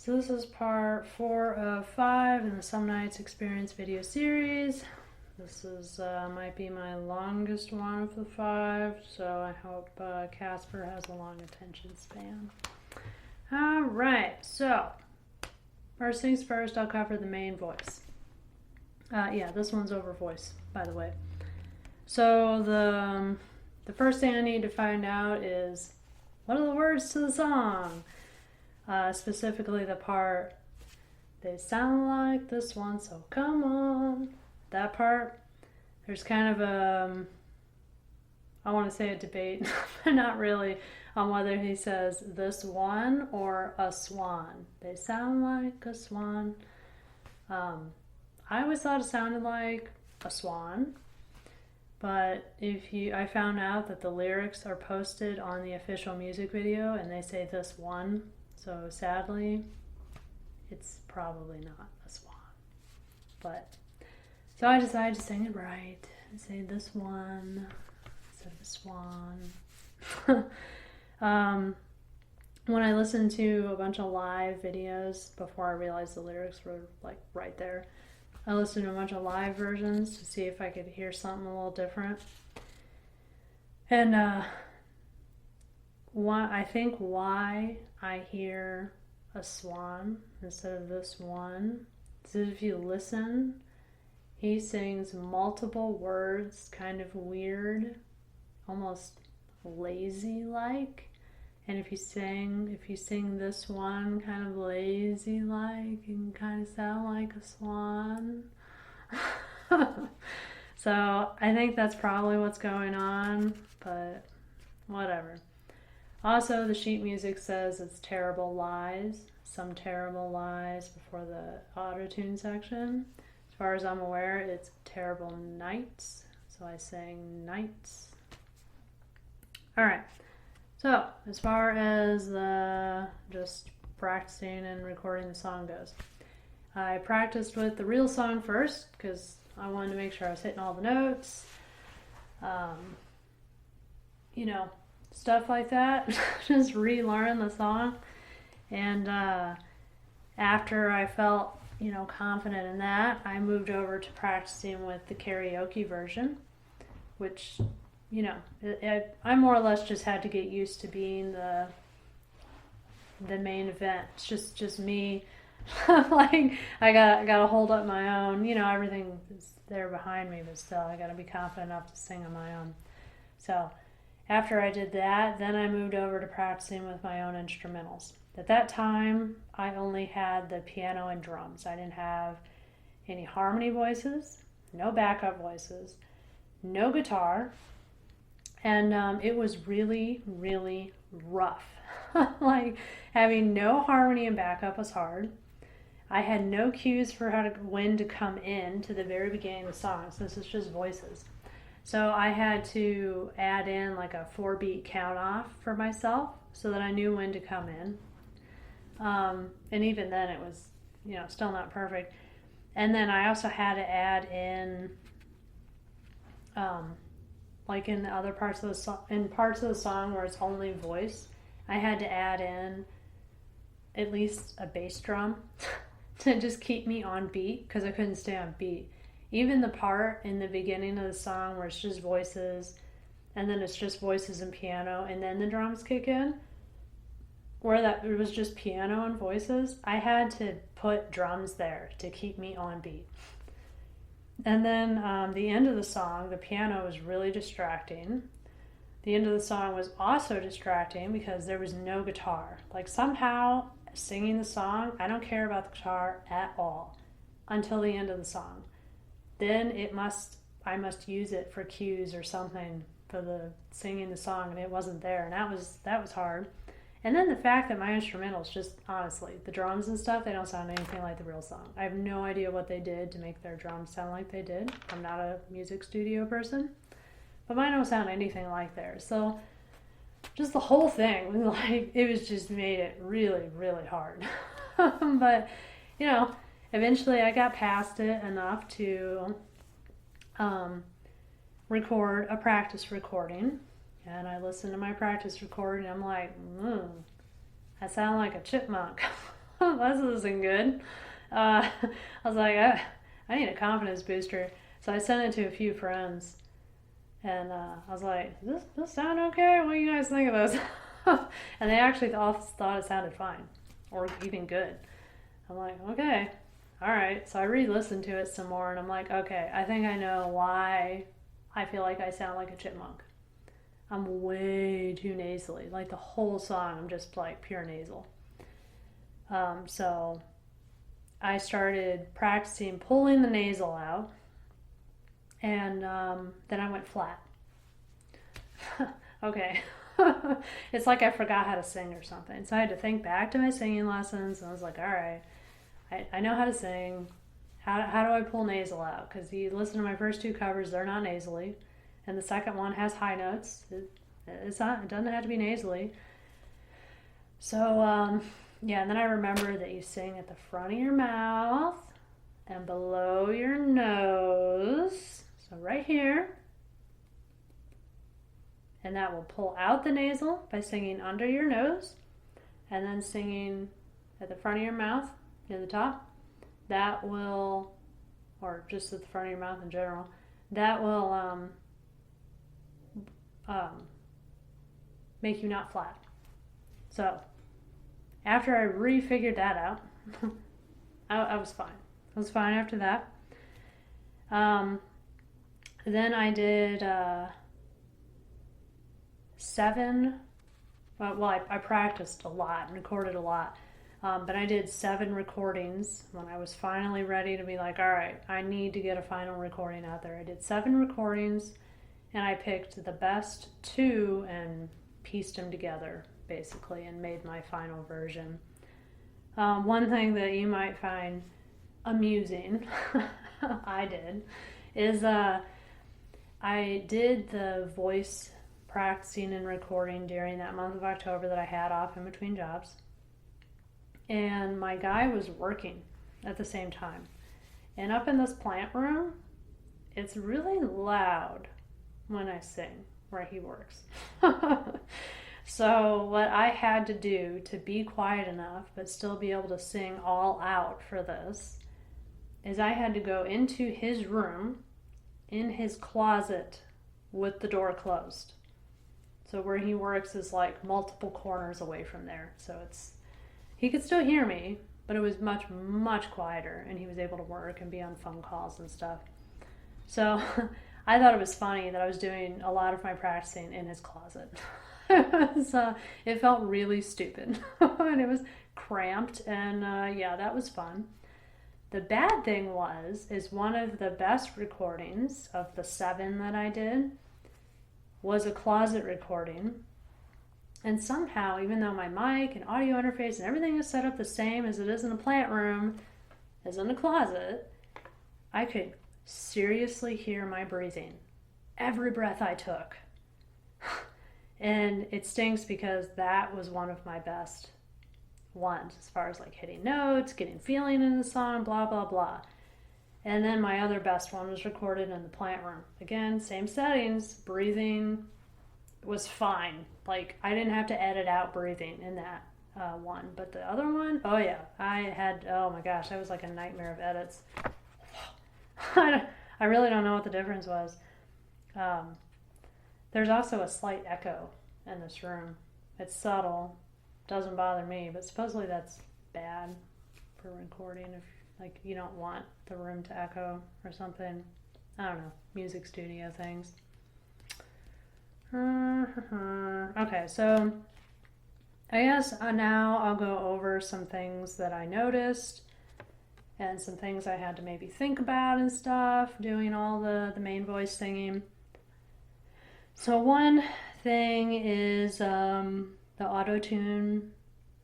So this is part 4 of 5 in the Some Nights Experience video series. This is might be my longest one of the 5, so I hope Casper has a long attention span. Alright, so first things first, I'll cover the main voice. Yeah, this one's over voice, by the way. So the first thing I need to find out is, what are the words to the song? Specifically the part, they sound like this one, so come on. That part, there's kind of I want to say a debate, but not really, on whether he says this one or a swan. They sound like a swan. I always thought it sounded like a swan, but I found out that the lyrics are posted on the official music video and they say this one. So sadly, it's probably not a swan. But so I decided to sing it right and say this one instead of a swan. When I listened to a bunch of live videos before I realized the lyrics were like right there, I listened to a bunch of live versions to see if I could hear something a little different. And I think why I hear a swan instead of this one is that if you listen, he sings multiple words kind of weird, almost lazy like. And if you sing this one kind of lazy like and kind of sound like a swan. So I think that's probably what's going on, but whatever. Also, the sheet music says it's terrible lies, some terrible lies before the auto-tune section. As far as I'm aware, it's terrible nights, so I sang nights. Alright, so as far as just practicing and recording the song goes, I practiced with the real song first because I wanted to make sure I was hitting all the notes. Stuff like that. Just relearn the song. And after I felt, confident in that, I moved over to practicing with the karaoke version, which, I more or less just had to get used to being the main event. It's just me. Like I gotta hold up my own. Everything is there behind me, but still I gotta be confident enough to sing on my own. So after I did that, then I moved over to practicing with my own instrumentals. At that time, I only had the piano and drums. I didn't have any harmony voices, no backup voices, no guitar, and it was really, really rough. Like having no harmony and backup was hard. I had no cues for when to come in to the very beginning of the song, so this is just voices. So I had to add in like a 4-beat count off for myself so that I knew when to come in. And even then it was, still not perfect. And then I also had to add in, like in the other parts of the song, in parts of the song where it's only voice, I had to add in at least a bass drum to just keep me on beat because I couldn't stay on beat. Even the part in the beginning of the song where it's just voices and then it's just voices and piano and then the drums kick in, where it was just piano and voices, I had to put drums there to keep me on beat. And then the end of the song, the piano was really distracting. The end of the song was also distracting because there was no guitar. Like somehow singing the song, I don't care about the guitar at all until the end of the song. Then I must use it for cues or something for the singing the song, and it wasn't there, and that was hard. And then the fact that my instrumentals, just honestly, the drums and stuff, they don't sound anything like the real song. I have no idea what they did to make their drums sound like they did. I'm not a music studio person, but mine don't sound anything like theirs. So just the whole thing, like, it was just made it really, really hard. But eventually I got past it enough to record a practice recording. And I listened to my practice recording and I'm like, I sound like a chipmunk. This isn't good. I was like, I need a confidence booster. So I sent it to a few friends, and I was like, does this sound okay? What do you guys think of this? And they actually all thought it sounded fine, or even good. I'm like, okay, all right. So I re-listened to it some more, and I'm like, okay, I think I know why I feel like I sound like a chipmunk. I'm way too nasally. Like the whole song, I'm just like pure nasal. So I started practicing pulling the nasal out, and then I went flat. Okay. It's like I forgot how to sing or something. So I had to think back to my singing lessons, and I was like, all right, I know how to sing. How do I pull nasal out? Because you listen to my first two covers, they're not nasally. And the second one has high notes. It doesn't have to be nasally. So, yeah, and then I remember that you sing at the front of your mouth and below your nose. So right here. And that will pull out the nasal by singing under your nose and then singing at the front of your mouth near the top. That will, or just at the front of your mouth in general, that will make you not flat. So after I refigured that out, I was fine. I was fine after that. Then I did 7. I practiced a lot and recorded a lot. But I did 7 recordings when I was finally ready to be like, all right, I need to get a final recording out there. I did 7 recordings, and I picked the best 2 and pieced them together, basically, and made my final version. One thing that you might find amusing, I did, is I did the voice practicing and recording during that month of October that I had off in between jobs. And my guy was working at the same time. And up in this plant room, it's really loud when I sing where he works. So what I had to do to be quiet enough but still be able to sing all out for this is I had to go into his room in his closet with the door closed. So where he works is like multiple corners away from there. So he could still hear me, but it was much, much quieter, and he was able to work and be on phone calls and stuff. So I thought it was funny that I was doing a lot of my practicing in his closet. It felt really stupid, and it was cramped, and yeah, that was fun. The bad thing is one of the best recordings of the 7 that I did was a closet recording. And somehow, even though my mic and audio interface and everything is set up the same as it is in the plant room, as in the closet, I could seriously hear my breathing. Every breath I took. And it stinks because that was one of my best ones as far as like hitting notes, getting feeling in the song, blah, blah, blah. And then my other best one was recorded in the plant room. Again, same settings, breathing was fine. Like, I didn't have to edit out breathing in that one. But the other one, oh yeah, oh my gosh, that was like a nightmare of edits. I really don't know what the difference was. There's also a slight echo in this room. It's subtle, doesn't bother me, but supposedly that's bad for recording if like you don't want the room to echo or something. I don't know, music studio things. Okay, so I guess now I'll go over some things that I noticed and some things I had to maybe think about and stuff, doing all the main voice singing. So one thing is the auto-tune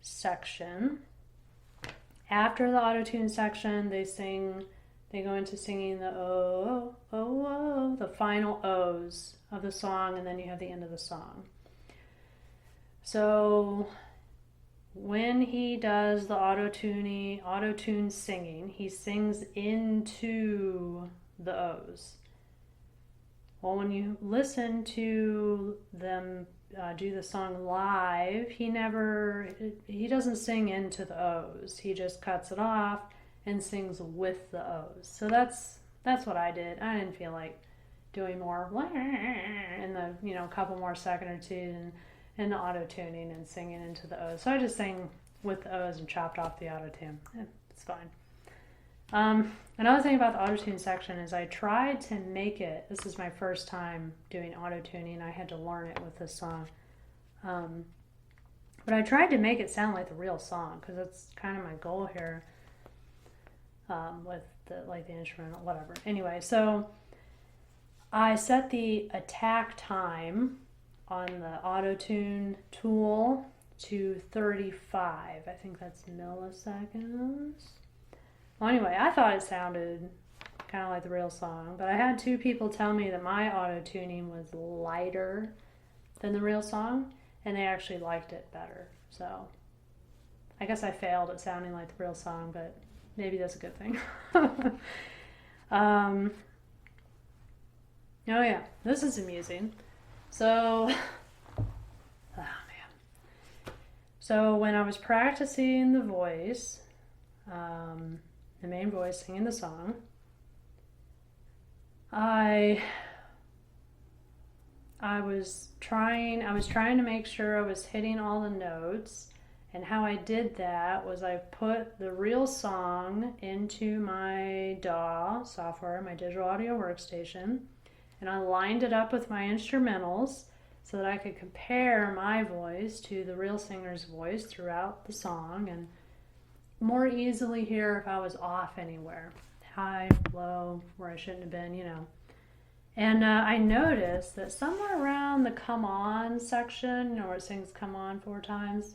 section. After the auto-tune section, they go into singing the oh, oh, oh, the final O's of the song, and then you have the end of the song. So when he does the auto-tune singing, he sings into the O's. Well, when you listen to them do the song live, he doesn't sing into the O's. He just cuts it off and sings with the O's. So that's what I did. I didn't feel like doing more in the couple more second or two and the auto tuning and singing into the O's. So I just sang with the O's and chopped off the auto tune. It's fine. Another thing about the auto tune section is I tried to make it. This is my first time doing auto tuning. I had to learn it with this song. But I tried to make it sound like the real song because that's kind of my goal here with the instrumental, whatever. Anyway, so I set the attack time on the auto tune tool to 35. I think that's milliseconds. Well, anyway, I thought it sounded kind of like the real song, but I had two people tell me that my auto tuning was lighter than the real song, and they actually liked it better. So I guess I failed at sounding like the real song, but maybe that's a good thing. Oh yeah, this is amusing. So, oh man. So when I was practicing the voice, the main voice singing the song, I was trying to make sure I was hitting all the notes, and how I did that was I put the real song into my DAW software, my digital audio workstation, and I lined it up with my instrumentals so that I could compare my voice to the real singer's voice throughout the song and more easily hear if I was off anywhere, high, low, where I shouldn't have been, And I noticed that somewhere around the come on section, where it sings come on 4 times,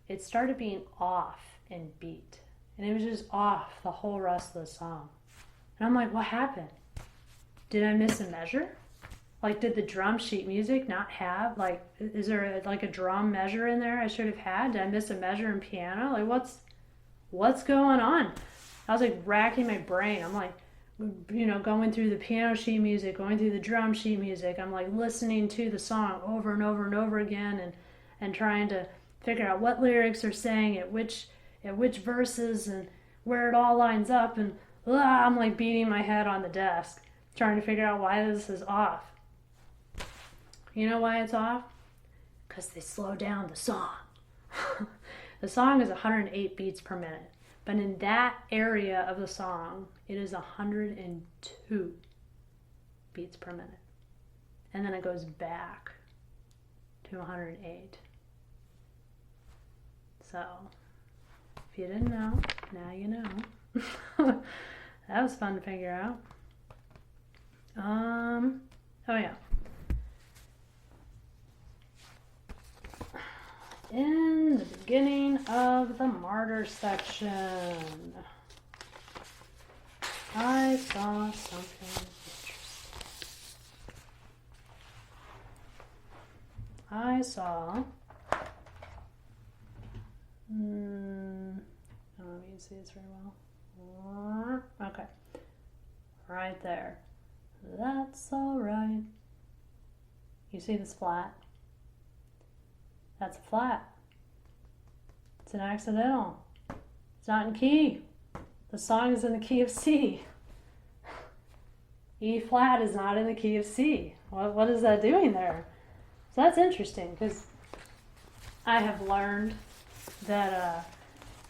it started being off in beat. And it was just off the whole rest of the song. And I'm like, what happened? Did I miss a measure? Like, did the drum sheet music not have, is there a drum measure in there I should have had? Did I miss a measure in piano? Like, what's going on? I was like racking my brain. I'm like, going through the piano sheet music, going through the drum sheet music. I'm like listening to the song over and over and over again and trying to figure out what lyrics are saying at which verses and where it all lines up. And I'm like beating my head on the desk trying to figure out why this is off. You know why it's off? Because they slow down the song. The song is 108 beats per minute. But in that area of the song, it is 102 beats per minute. And then it goes back to 108. So, if you didn't know, now you know. That was fun to figure out. Oh yeah. In the beginning of the martyr section, I saw something interesting. I saw, I don't know if you can see this very well. Okay, right there. That's all right. You see this flat? That's a flat. It's an accidental. It's not in key. The song is in the key of C. E flat is not in the key of C. What is that doing there? So that's interesting because I have learned that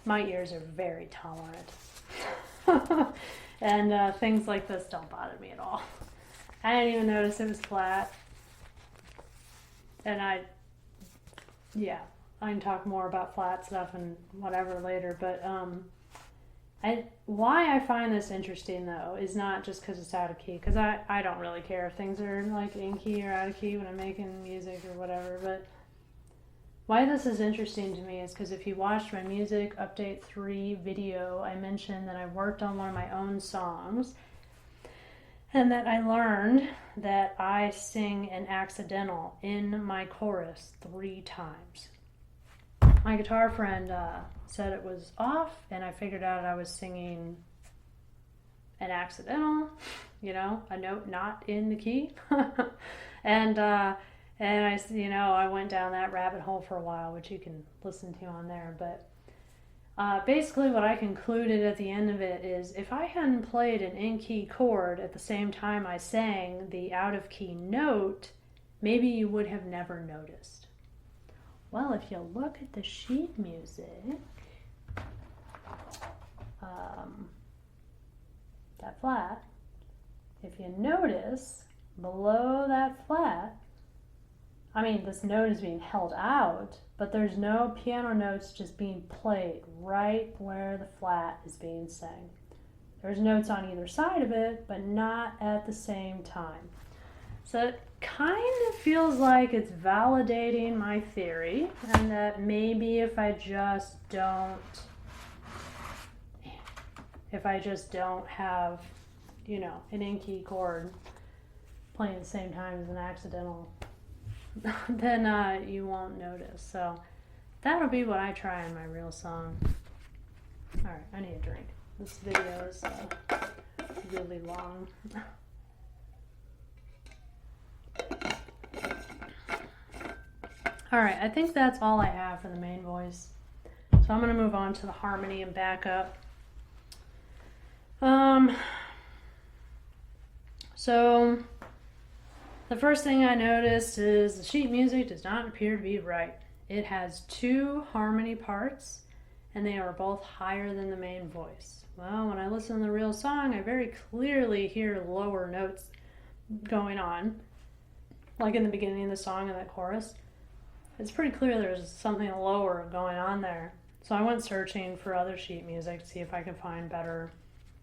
my ears are very tolerant. And things like this don't bother me at all. I didn't even notice it was flat. And I can talk more about flat stuff and whatever later, but why I find this interesting though is not just because it's out of key, because I don't really care if things are like in key or out of key when I'm making music or whatever, but why this is interesting to me is because if you watched my Music Update 3 video, I mentioned that I worked on one of my own songs and that I learned that I sing an accidental in my chorus 3 times. My guitar friend said it was off, and I figured out I was singing an accidental, a note not in the key. And And I went down that rabbit hole for a while, which you can listen to on there. But basically, what I concluded at the end of it is if I hadn't played an in key chord at the same time I sang the out of key note, maybe you would have never noticed. Well, if you look at the sheet music, that flat, if you notice below that flat, this note is being held out, but there's no piano notes just being played right where the flat is being sang. There's notes on either side of it, but not at the same time. So it kind of feels like it's validating my theory, and that maybe if I just don't have, an in key chord playing at the same time as an accidental, then you won't notice. So that'll be what I try in my real song. All right, I need a drink. This video is really long. All right, I think that's all I have for the main voice. So I'm going to move on to the harmony and backup. So the first thing I noticed is the sheet music does not appear to be right. It has 2 harmony parts, and they are both higher than the main voice. Well, when I listen to the real song, I very clearly hear lower notes going on, like in the beginning of the song and that chorus. It's pretty clear there's something lower going on there. So I went searching for other sheet music to see if I could find better,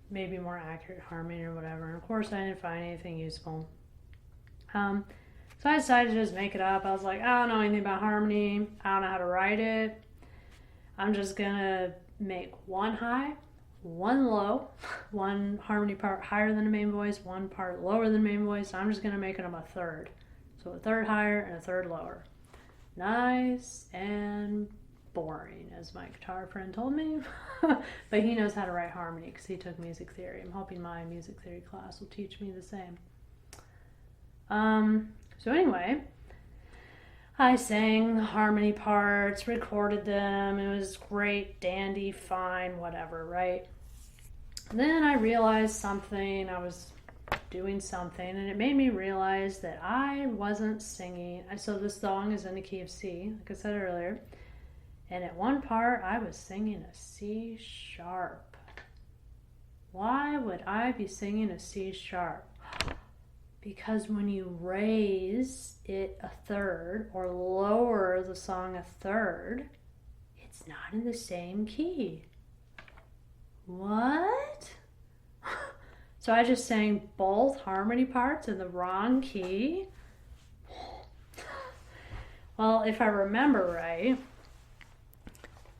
maybe more accurate harmony or whatever. And of course, I didn't find anything useful. So I decided to just make it up. I was like, I don't know anything about harmony. I don't know how to write it. I'm just going to make 1 high, 1 low, 1 harmony part higher than the main voice, 1 part lower than the main voice. I'm just going to make them a third. So a third higher and a third lower. Nice and boring, as my guitar friend told me. But he knows how to write harmony because he took music theory. I'm hoping my music theory class will teach me the same. So anyway, I sang the harmony parts, recorded them. It was great, dandy, fine, whatever, right? Then I realized something. I was doing something, and it made me realize that I wasn't singing. So this song is in the key of C, like I said earlier. And at one part, I was singing a C sharp. Why would I be singing a C sharp? Because when you raise it a third or lower the song a third, it's not in the same key. What? So I just sang both harmony parts in the wrong key? Well, if I remember right,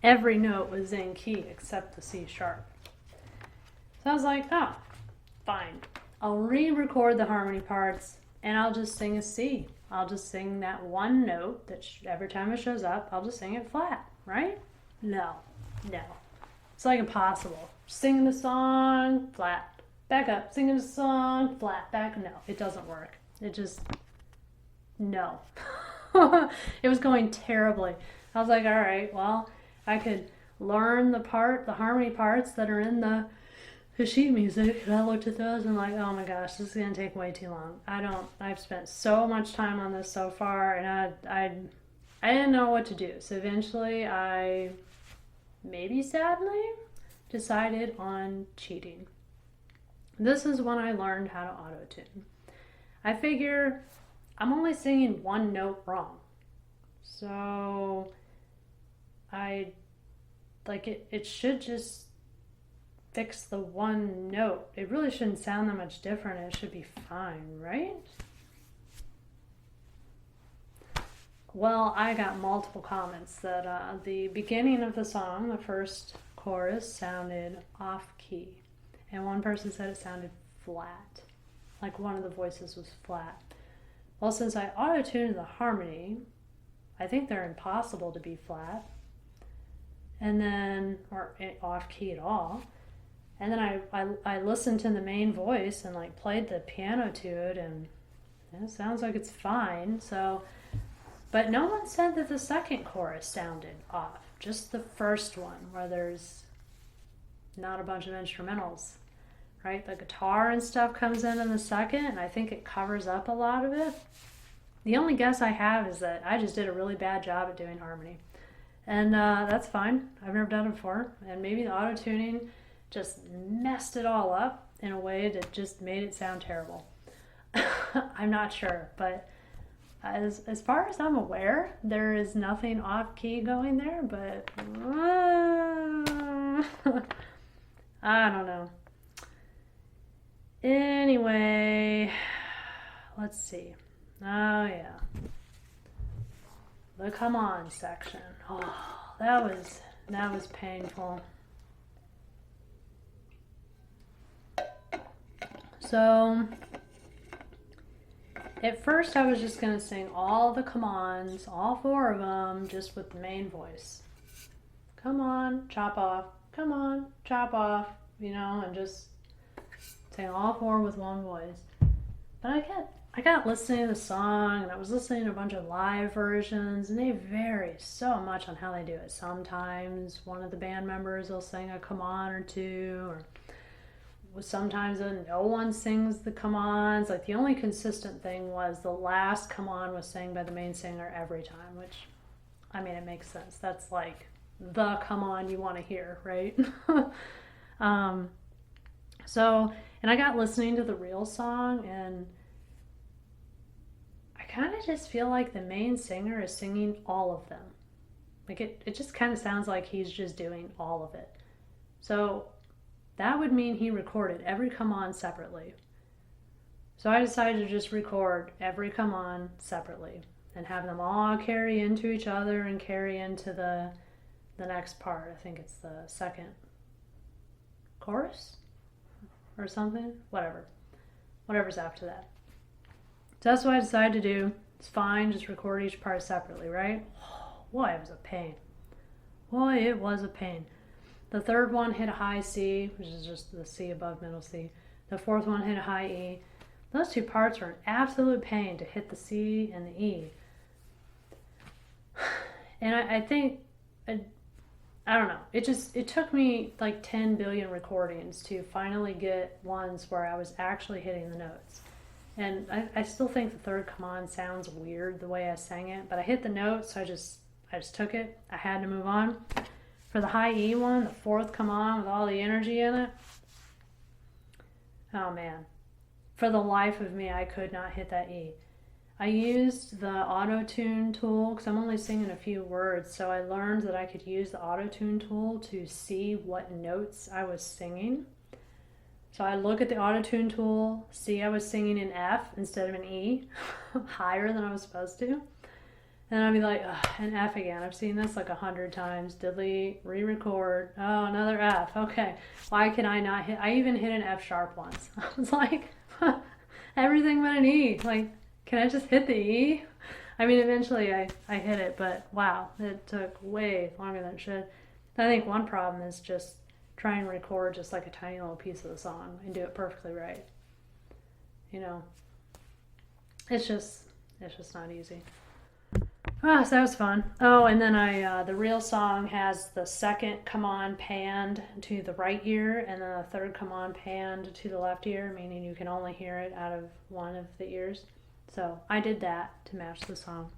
every note was in key except the C sharp. So I was like, oh, fine. I'll re-record the harmony parts and I'll just sing a C. I'll just sing that one note that every time it shows up, I'll just sing it flat, right? No. It's like impossible. Singing the song, flat, back up. Singing the song, flat, back. No, it doesn't work. No. It was going terribly. I was like, all right, well, I could learn the harmony parts that are in the sheet music, and I looked at those and like, oh my gosh, this is gonna take way too long. I've spent so much time on this so far, and I didn't know what to do. So eventually I, maybe sadly, decided on cheating. This is when I learned how to auto-tune. I figure I'm only singing 1 note wrong. So it should just fix the 1 note. It really shouldn't sound that much different. It should be fine, right? Well, I got multiple comments that the beginning of the song, the first chorus, sounded off key. And one person said it sounded flat. Like one of the voices was flat. Well, since I auto-tuned the harmony, I think they're impossible to be flat. And then, or off key at all. And then I listened to the main voice and like played the piano to it, and It sounds like it's fine. So, but no one said that the second chorus sounded off. Just the first one, where there's not a bunch of instrumentals, right? The guitar and stuff comes in the second, and I think it covers up a lot of it. The only guess I have is that I just did a really bad job at doing harmony. And that's fine. I've never done it before. And maybe the auto-tuning just messed it all up in a way that just made it sound terrible. I'm not sure, but as far as I'm aware, there is nothing off key going there, but I don't know. Anyway, let's see. Oh yeah. The come on section. Oh, that was painful. So at first I was just going to sing all the come-ons, all 4 of them, just with the main voice. Come on, chop off. Come on, chop off. And just sing all 4 with one voice. But I got listening to the song, and I was listening to a bunch of live versions, and they vary so much on how they do it. Sometimes one of the band members will sing a come on or two, or sometimes no one sings the come ons. Like, the only consistent thing was the last come on was sang by the main singer every time, which, I mean, it makes sense. That's like the come on you want to hear, right? And I got listening to the real song, and I kind of just feel like the main singer is singing all of them. Like, it just kind of sounds like he's just doing all of it. So that would mean he recorded every come on separately. So I decided to just record every come on separately and have them all carry into each other and carry into the next part. I think it's the second chorus or something. Whatever's after that. So that's what I decided to do. It's fine, just record each part separately, right? Boy, it was a pain. The third one hit a high C, which is just the C above middle C. The fourth one hit a high E. Those 2 parts were an absolute pain to hit the C and the E. And I think, I don't know, it took me like 10 billion recordings to finally get ones where I was actually hitting the notes. And I still think the third come on sounds weird the way I sang it, but I hit the notes, so I just took it. I had to move on. For the high E one, the fourth come on with all the energy in it, oh man. For the life of me, I could not hit that E. I used the auto-tune tool because I'm only singing a few words, so I learned that I could use the auto-tune tool to see what notes I was singing. So I look at the auto-tune tool, see I was singing an F instead of an E, higher than I was supposed to. And I'd be like, an F again. I've seen this like 100 times. Delete, re-record. Oh, another F. Okay. Why can I not hit? I even hit an F sharp once. I was like, everything but an E. Like, can I just hit the E? I mean, eventually I hit it, but wow, it took way longer than it should. I think one problem is just try and record just like a tiny little piece of the song and do it perfectly right. It's just not easy. So that was fun. Oh, and then the real song has the second come on panned to the right ear, and then the third come on panned to the left ear, meaning you can only hear it out of one of the ears. So I did that to match the song.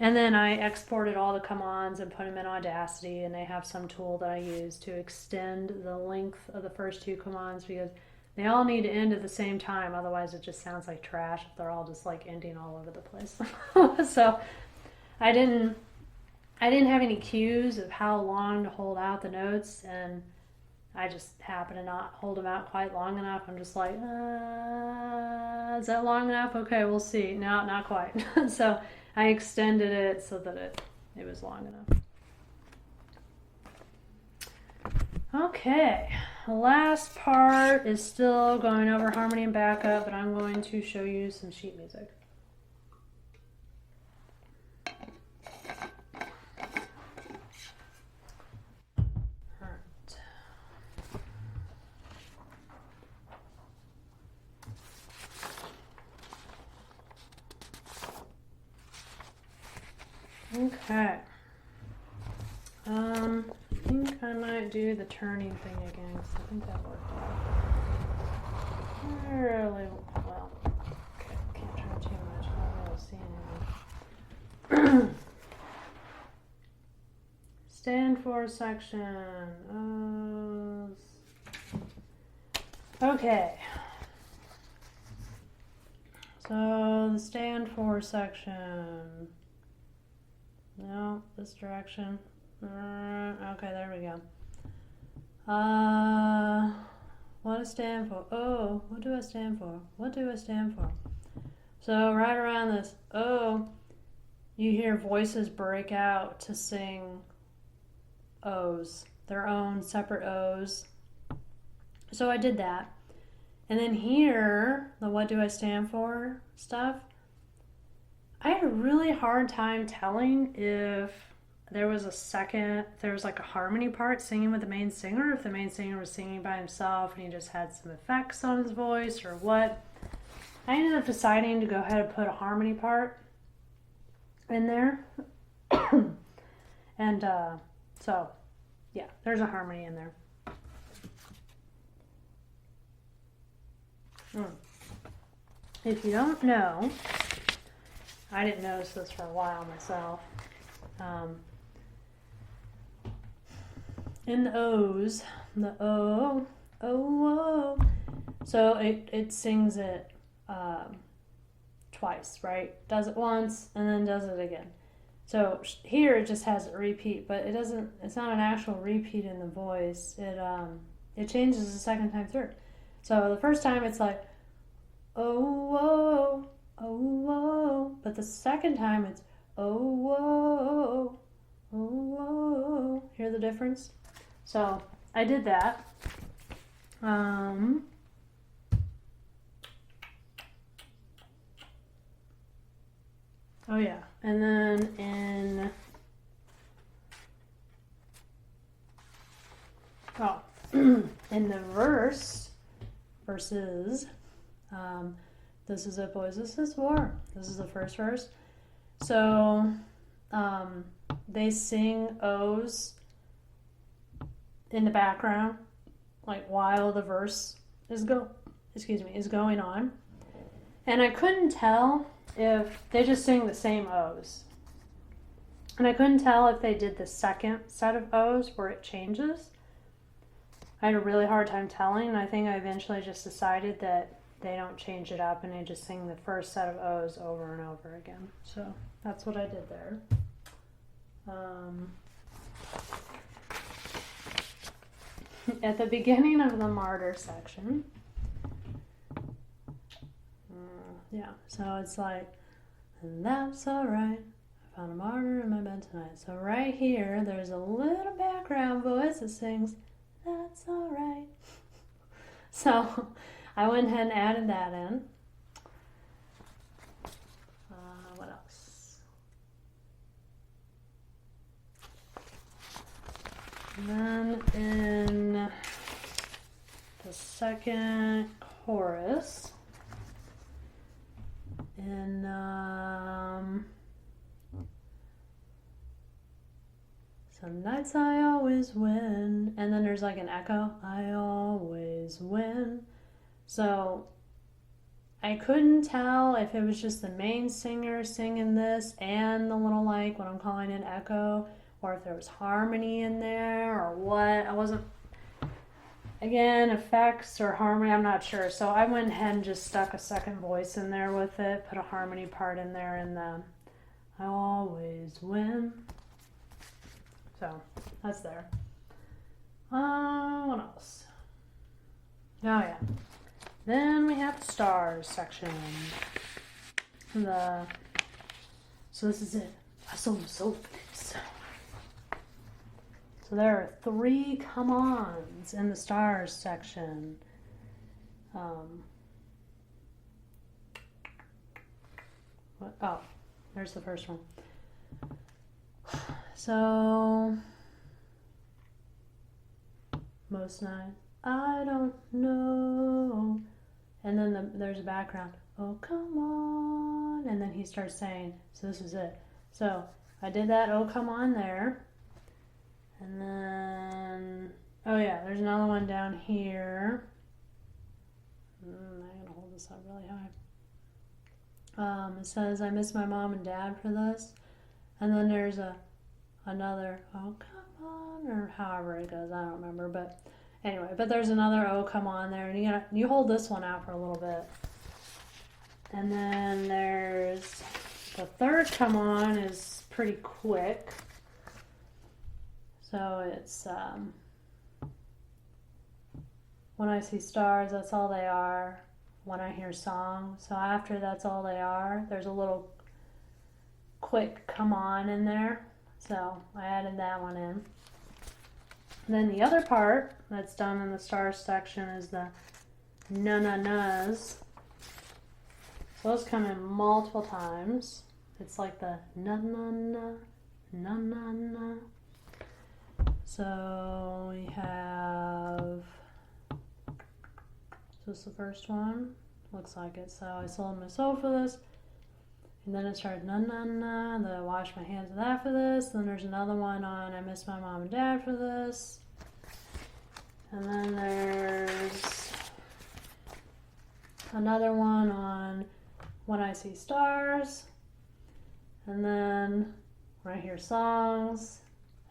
And then I exported all the come ons and put them in Audacity, and they have some tool that I use to extend the length of the first 2 come ons because they all need to end at the same time. Otherwise, it just sounds like trash if they're all just like ending all over the place. So I didn't have any cues of how long to hold out the notes, and I just happened to not hold them out quite long enough. I'm just like, is that long enough? Okay, we'll see. No, not quite. So I extended it so that it was long enough. Okay, the last part is still going over harmony and backup, but I'm going to show you some sheet music. Okay. I think I might do the turning thing again because I think that worked out really well. Okay, can't turn too much. I don't really see anything. Stand for section. Okay. So the stand for section. No, this direction. Okay, there we go. What does stand for? Oh, what do I stand for? What do I stand for? So right around this oh, you hear voices break out to sing O's, their own separate O's. So I did that. And then here, the what do I stand for stuff, I had a really hard time telling if there was like a harmony part singing with the main singer, if the main singer was singing by himself and he just had some effects on his voice or what. I ended up deciding to go ahead and put a harmony part in there. And so, yeah, there's a harmony in there. If you don't know, I didn't notice this for a while myself. In the O's, the O, O, O. So it sings it twice, right? Does it once and then does it again. So here it just has a repeat, but it's not an actual repeat in the voice. It changes the second time through. So the first time it's like, oh, whoa, oh, whoa. But the second time it's, oh, whoa, oh, whoa. Hear the difference? So I did that. Oh yeah. And then in the verses, this is it, boys, this is war. This is the first verse. So they sing O's in the background, like while the verse is going on. And I couldn't tell if they just sing the same O's. And I couldn't tell if they did the second set of O's where it changes. I had a really hard time telling, and I think I eventually just decided that they don't change it up and they just sing the first set of O's over and over again. So that's what I did there. At the beginning of the martyr section, yeah, so it's like, and that's alright, I found a martyr in my bed tonight. So right here, there's a little background voice that sings, that's alright. So I went ahead and added that in. What else? And then in the second chorus, in some nights I always win, and then there's like an echo, I always win. So I couldn't tell if it was just the main singer singing this and the little, like, what I'm calling an echo, or if there was harmony in there or what. I wasn't, again, effects or harmony, I'm not sure. So I went ahead and just stuck a second voice in there with it, put a harmony part in there, and I always win. So that's there. What else? Oh yeah. Then we have the stars section. So this is it. So there are 3 come-ons in the stars section. There's the first one. So most nights I don't know. And then there's a background. Oh, come on. And then he starts saying, so this is it. So I did that "Oh Come On" there. And then, oh yeah, there's another one down here. I'm gonna hold this up really high. It says, "I miss my mom and dad for this." And then there's another "Oh Come On," or however it goes, I don't remember. But anyway, but there's another "Oh Come On" there, and you hold this one out for a little bit. And then there's the third "Come On" is pretty quick. So it's "When I see stars, that's all they are. When I hear song." So after "that's all they are," there's a little quick "come on" in there. So I added that one in. And then the other part that's done in the stars section is the na-na-nas. So those come in multiple times. It's like the na-na-na, na-na-na. So we have, is this the first one? Looks like it. So "I sold my soul for this." And then it started "na-na-na," the "wash my hands of that for this." Then there's another one on "I miss my mom and dad for this." And then there's another one on "When I see stars." And then "When I hear songs."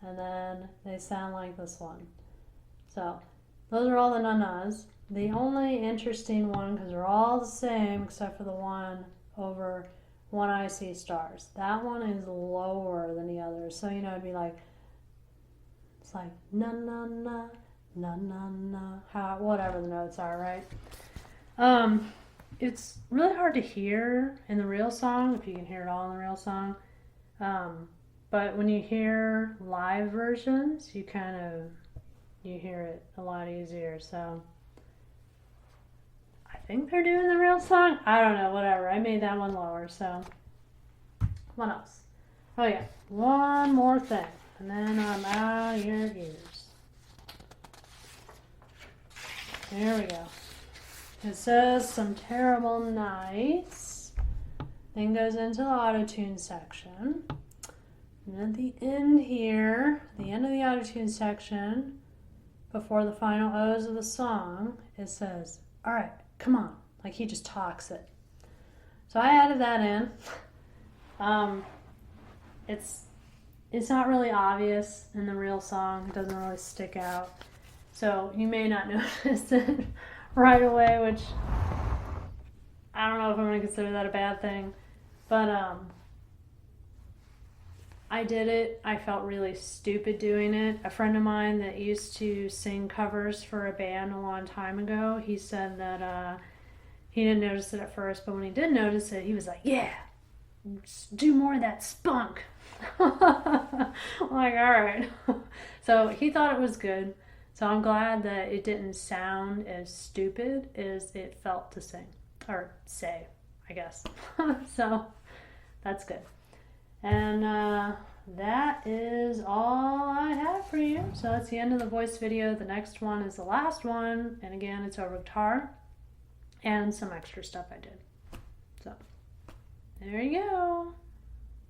And then "They sound like this one." So those are all the na-nas. The only interesting one, because they're all the same except for the one over "When I see stars," that one is lower than the others. So, it'd be like, it's like na-na-na, na-na-na, whatever the notes are, right? It's really hard to hear in the real song, if you can hear it all in the real song. But when you hear live versions, you hear it a lot easier. So I think they're doing the real song. I don't know, whatever. I made that one lower, so. What else? Oh yeah, one more thing. And then I'm out of your ears. There we go. It says "Some Terrible Nights." Then goes into the auto-tune section. And at the end here, the end of the auto-tune section, before the final O's of the song, it says, "All right, come on." Like he just talks it. So I added that in. It's not really obvious in the real song. It doesn't really stick out. So you may not notice it right away, which I don't know if I'm going to consider that a bad thing. But I did it. I felt really stupid doing it. A friend of mine that used to sing covers for a band a long time ago, he said that he didn't notice it at first, but when he did notice it, he was like, "Yeah, do more of that spunk." I'm like, all right. So he thought it was good. So I'm glad that it didn't sound as stupid as it felt to sing or say, I guess. So that's good. And that is all I have for you. So that's the end of the voice video. The next one is the last one. And again, it's over guitar and some extra stuff I did. So there you go.